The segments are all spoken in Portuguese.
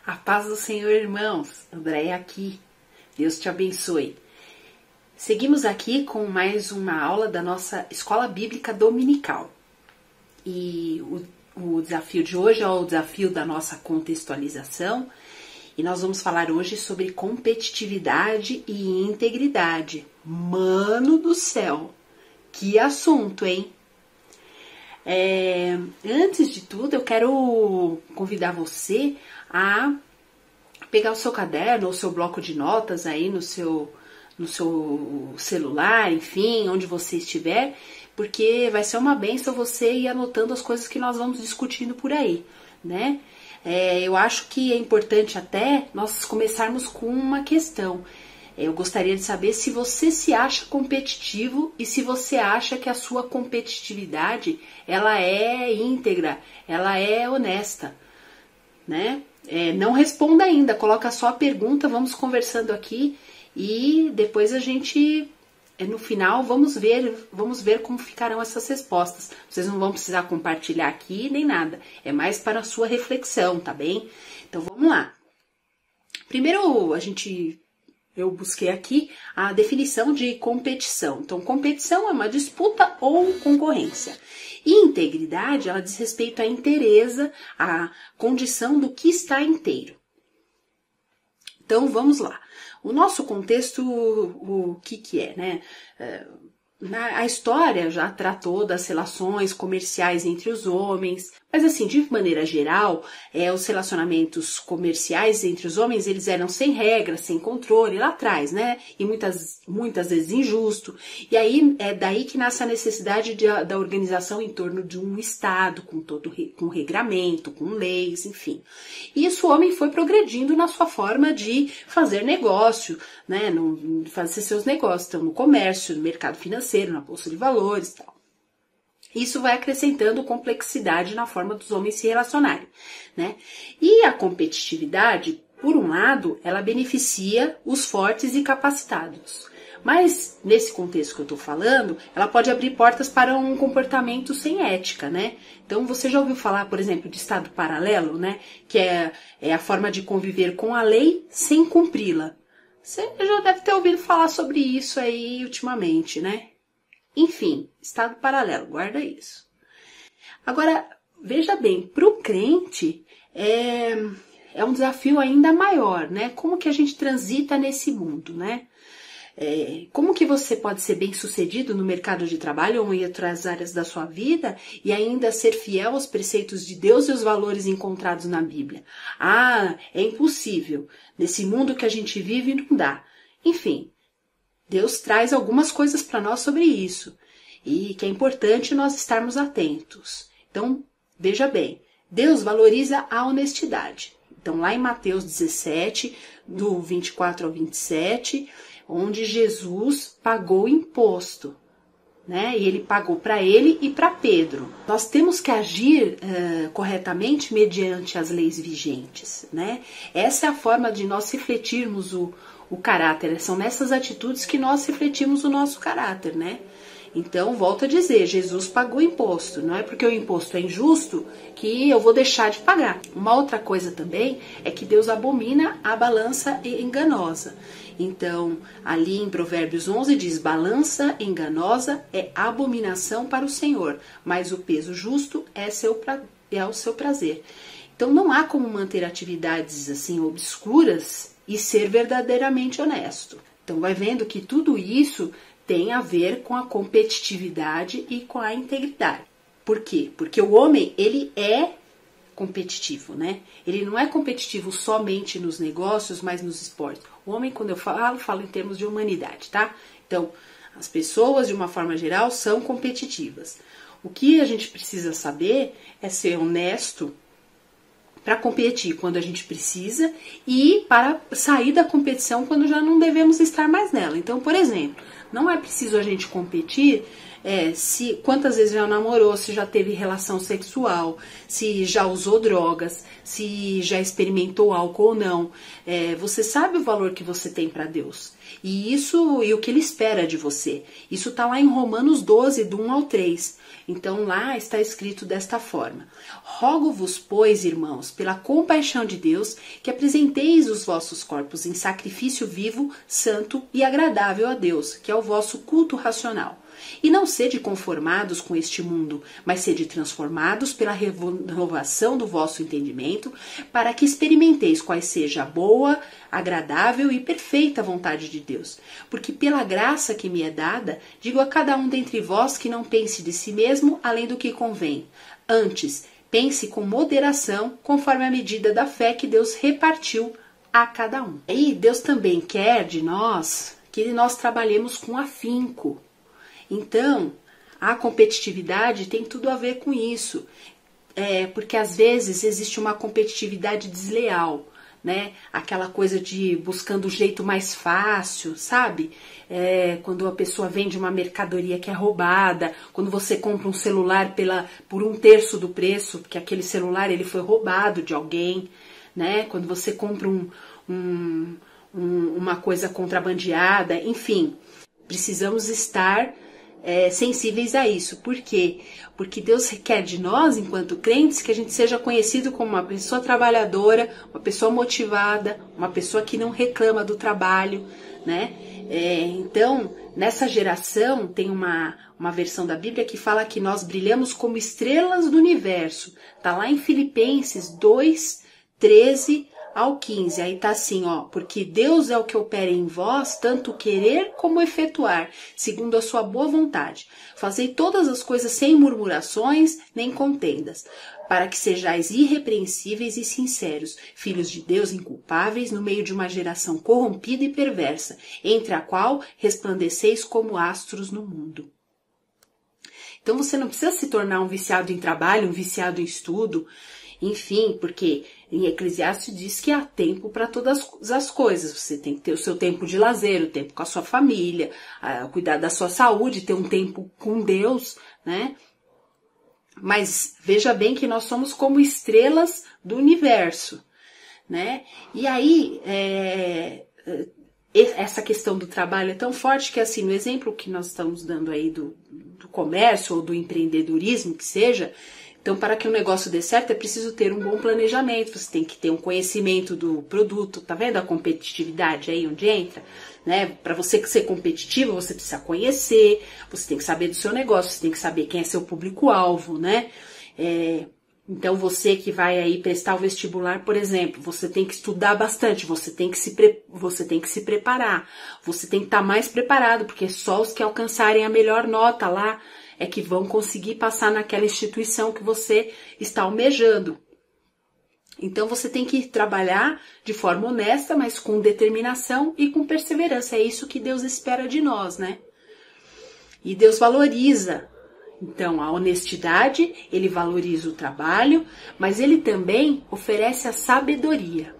A paz do Senhor, irmãos. Andréia aqui. Deus te abençoe. Seguimos aqui com mais uma aula da nossa Escola Bíblica Dominical. E o desafio de hoje é o desafio da nossa contextualização. E nós vamos falar hoje sobre competitividade e integridade. Mano do céu! Que assunto, hein? Antes de tudo, eu quero convidar você a pegar o seu caderno ou seu bloco de notas aí no seu celular, enfim, onde você estiver, porque vai ser uma bênção você ir anotando as coisas que nós vamos discutindo por aí, né? Eu acho que é importante até nós começarmos com uma questão. Eu gostaria de saber se você se acha competitivo e se você acha que a sua competitividade ela é íntegra, ela é honesta, né? Não responda ainda, coloca só a pergunta, vamos conversando aqui e depois a gente, no final, vamos ver como ficarão essas respostas. Vocês não vão precisar compartilhar aqui nem nada, é mais para a sua reflexão, tá bem? Então vamos lá. Primeiro eu busquei aqui a definição de competição. Então, competição é uma disputa ou concorrência. E integridade, ela diz respeito à inteireza, à condição do que está inteiro. Então, vamos lá. O nosso contexto, o que é, né? A história já tratou das relações comerciais entre os homens, mas assim, de maneira geral, os relacionamentos comerciais entre os homens, eles eram sem regras, sem controle lá atrás, né? E muitas vezes injusto. E aí é daí que nasce a necessidade da organização em torno de um Estado, com regramento, com leis, enfim. E isso o homem foi progredindo na sua forma de fazer negócio, né? Fazer seus negócios, então, no comércio, no mercado financeiro, na bolsa de valores e tal. Isso vai acrescentando complexidade na forma dos homens se relacionarem, né? E a competitividade, por um lado, ela beneficia os fortes e capacitados. Mas, nesse contexto que eu tô falando, ela pode abrir portas para um comportamento sem ética, né? Então, você já ouviu falar, por exemplo, de estado paralelo, né? Que é a forma de conviver com a lei sem cumpri-la. Você já deve ter ouvido falar sobre isso aí ultimamente, né? Enfim, estado paralelo, guarda isso. Agora, veja bem, para o crente é um desafio ainda maior, né? Como que a gente transita nesse mundo, né? Como que você pode ser bem-sucedido no mercado de trabalho ou em outras áreas da sua vida e ainda ser fiel aos preceitos de Deus e os valores encontrados na Bíblia? É impossível. Nesse mundo que a gente vive, não dá. Enfim, Deus traz algumas coisas para nós sobre isso e que é importante nós estarmos atentos. Então, veja bem, Deus valoriza a honestidade. Então, lá em Mateus 17, do 24 ao 27, onde Jesus pagou imposto, né? E ele pagou para ele e para Pedro. Nós temos que agir corretamente mediante as leis vigentes, né? Essa é a forma de nós refletirmos o caráter. São nessas atitudes que nós refletimos o nosso caráter, né? Então, volto a dizer, Jesus pagou imposto. Não é porque o imposto é injusto que eu vou deixar de pagar. Uma outra coisa também é que Deus abomina a balança enganosa. Então, ali em Provérbios 11 diz, balança enganosa é abominação para o Senhor, mas o peso justo é o seu prazer. Então, não há como manter atividades assim obscuras e ser verdadeiramente honesto. Então, vai vendo que tudo isso tem a ver com a competitividade e com a integridade. Por quê? Porque o homem, ele é competitivo, né? Ele não é competitivo somente nos negócios, mas nos esportes. O homem, quando eu falo em termos de humanidade, tá? Então, as pessoas, de uma forma geral, são competitivas. O que a gente precisa saber é ser honesto para competir quando a gente precisa e para sair da competição quando já não devemos estar mais nela. Então, por exemplo, não é preciso a gente competir Quantas vezes já namorou, se já teve relação sexual, se já usou drogas, se já experimentou álcool ou não. Você sabe o valor que você tem para Deus. E o que Ele espera de você. Isso está lá em Romanos 12, do 1 ao 3. Então lá está escrito desta forma: rogo-vos, pois, irmãos, pela compaixão de Deus, que apresenteis os vossos corpos em sacrifício vivo, santo e agradável a Deus, que é o vosso culto racional. E não sede conformados com este mundo, mas sede transformados pela renovação do vosso entendimento, para que experimenteis qual seja a boa, agradável e perfeita vontade de Deus. Porque pela graça que me é dada, digo a cada um dentre vós que não pense de si mesmo além do que convém. Antes, pense com moderação, conforme a medida da fé que Deus repartiu a cada um. E Deus também quer de nós que nós trabalhemos com afinco. Então, a competitividade tem tudo a ver com isso, porque às vezes existe uma competitividade desleal, né? Aquela coisa de buscando o jeito mais fácil, sabe? Quando a pessoa vende uma mercadoria que é roubada, quando você compra um celular por 1/3 do preço, porque aquele celular ele foi roubado de alguém, né? Quando você compra uma coisa contrabandeada, enfim, precisamos estar sensíveis a isso. Por quê? Porque Deus requer de nós, enquanto crentes, que a gente seja conhecido como uma pessoa trabalhadora, uma pessoa motivada, uma pessoa que não reclama do trabalho, né? Então, nessa geração, tem uma versão da Bíblia que fala que nós brilhamos como estrelas do universo. Tá lá em Filipenses 2, 13 ao 15, aí tá assim, porque Deus é o que opera em vós, tanto querer como efetuar, segundo a sua boa vontade. Fazei todas as coisas sem murmurações, nem contendas, para que sejais irrepreensíveis e sinceros, filhos de Deus inculpáveis, no meio de uma geração corrompida e perversa, entre a qual resplandeceis como astros no mundo. Então você não precisa se tornar um viciado em trabalho, um viciado em estudo, enfim, porque em Eclesiastes diz que há tempo para todas as coisas. Você tem que ter o seu tempo de lazer, o tempo com a sua família, cuidar da sua saúde, ter um tempo com Deus, né? Mas veja bem que nós somos como estrelas do universo, né? E aí, essa questão do trabalho é tão forte que, assim, no exemplo que nós estamos dando aí do comércio ou do empreendedorismo, que seja, então, para que um negócio dê certo, é preciso ter um bom planejamento, você tem que ter um conhecimento do produto, tá vendo a competitividade aí onde entra? Né? Para você ser competitivo, você precisa conhecer, você tem que saber do seu negócio, você tem que saber quem é seu público-alvo, né? Então, você que vai aí prestar o vestibular, por exemplo, você tem que estudar bastante, você tem que se preparar, você tem que estar mais preparado, porque só os que alcançarem a melhor nota lá é que vão conseguir passar naquela instituição que você está almejando. Então você tem que trabalhar de forma honesta, mas com determinação e com perseverança. É isso que Deus espera de nós, né? E Deus valoriza, então, a honestidade, Ele valoriza o trabalho, mas Ele também oferece a sabedoria.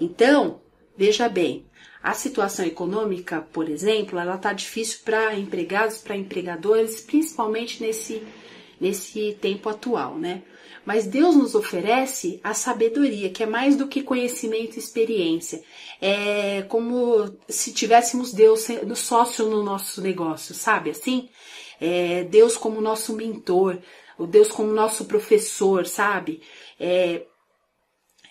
Então, veja bem, a situação econômica, por exemplo, ela está difícil para empregados, para empregadores, principalmente nesse tempo atual, né? Mas Deus nos oferece a sabedoria, que é mais do que conhecimento e experiência. É como se tivéssemos Deus sócio no nosso negócio, sabe? Assim, Deus como nosso mentor, o Deus como nosso professor, sabe?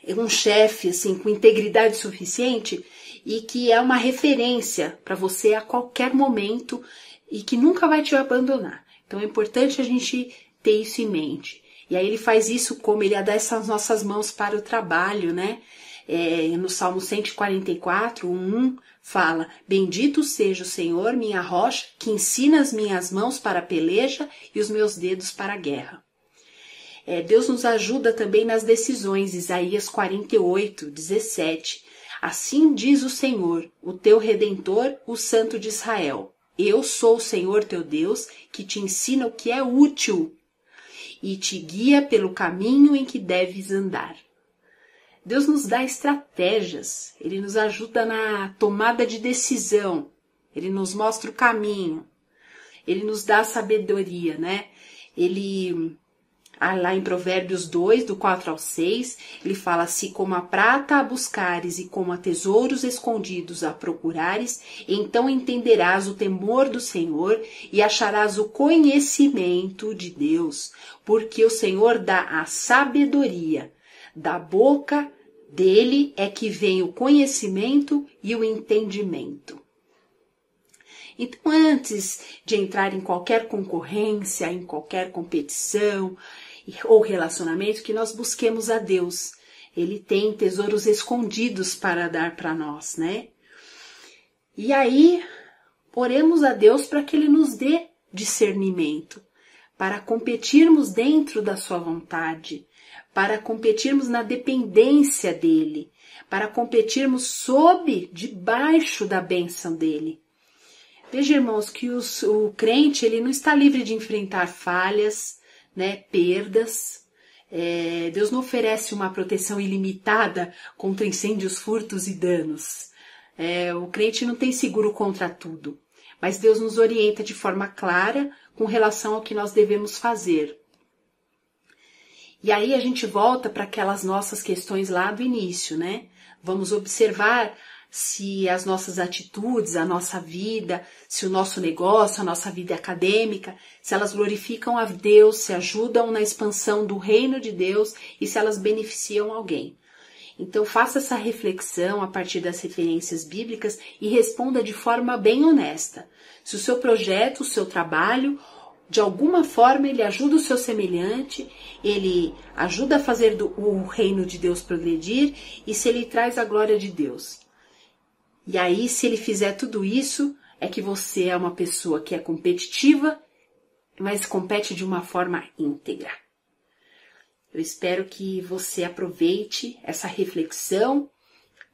Um chefe, assim, com integridade suficiente e que é uma referência para você a qualquer momento e que nunca vai te abandonar. Então é importante a gente ter isso em mente. E aí ele faz isso como ele dá essas nossas mãos para o trabalho, né? No Salmo 144, 1, fala: bendito seja o Senhor, minha rocha, que ensina as minhas mãos para a peleja e os meus dedos para a guerra. Deus nos ajuda também nas decisões, Isaías 48, 17. Assim diz o Senhor, o teu Redentor, o Santo de Israel. Eu sou o Senhor teu Deus, que te ensina o que é útil e te guia pelo caminho em que deves andar. Deus nos dá estratégias, Ele nos ajuda na tomada de decisão, Ele nos mostra o caminho. ele nos dá sabedoria, né? Ele, lá em Provérbios 2, do 4 ao 6, ele fala: se como a prata a buscares e como a tesouros escondidos a procurares, então entenderás o temor do Senhor e acharás o conhecimento de Deus, porque o Senhor dá a sabedoria. Da boca dele é que vem o conhecimento e o entendimento. Então, antes de entrar em qualquer concorrência, em qualquer competição ou relacionamento, que nós busquemos a Deus. Ele tem tesouros escondidos para dar para nós, né? E aí, oremos a Deus para que Ele nos dê discernimento, para competirmos dentro da sua vontade, para competirmos na dependência dEle, para competirmos debaixo da bênção dEle. Veja, irmãos, que o crente ele não está livre de enfrentar falhas, né, perdas. Deus não oferece uma proteção ilimitada contra incêndios, furtos e danos. O crente não tem seguro contra tudo, mas Deus nos orienta de forma clara com relação ao que nós devemos fazer. E aí a gente volta para aquelas nossas questões lá do início, né? Vamos observar se as nossas atitudes, a nossa vida, se o nosso negócio, a nossa vida acadêmica, se elas glorificam a Deus, se ajudam na expansão do reino de Deus e se elas beneficiam alguém. Então faça essa reflexão a partir das referências bíblicas e responda de forma bem honesta. Se o seu projeto, o seu trabalho, de alguma forma ele ajuda o seu semelhante, ele ajuda a fazer o reino de Deus progredir e se ele traz a glória de Deus. E aí, se ele fizer tudo isso, é que você é uma pessoa que é competitiva, mas compete de uma forma íntegra. Eu espero que você aproveite essa reflexão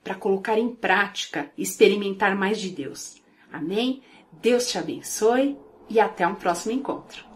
para colocar em prática e experimentar mais de Deus. Amém? Deus te abençoe e até um próximo encontro.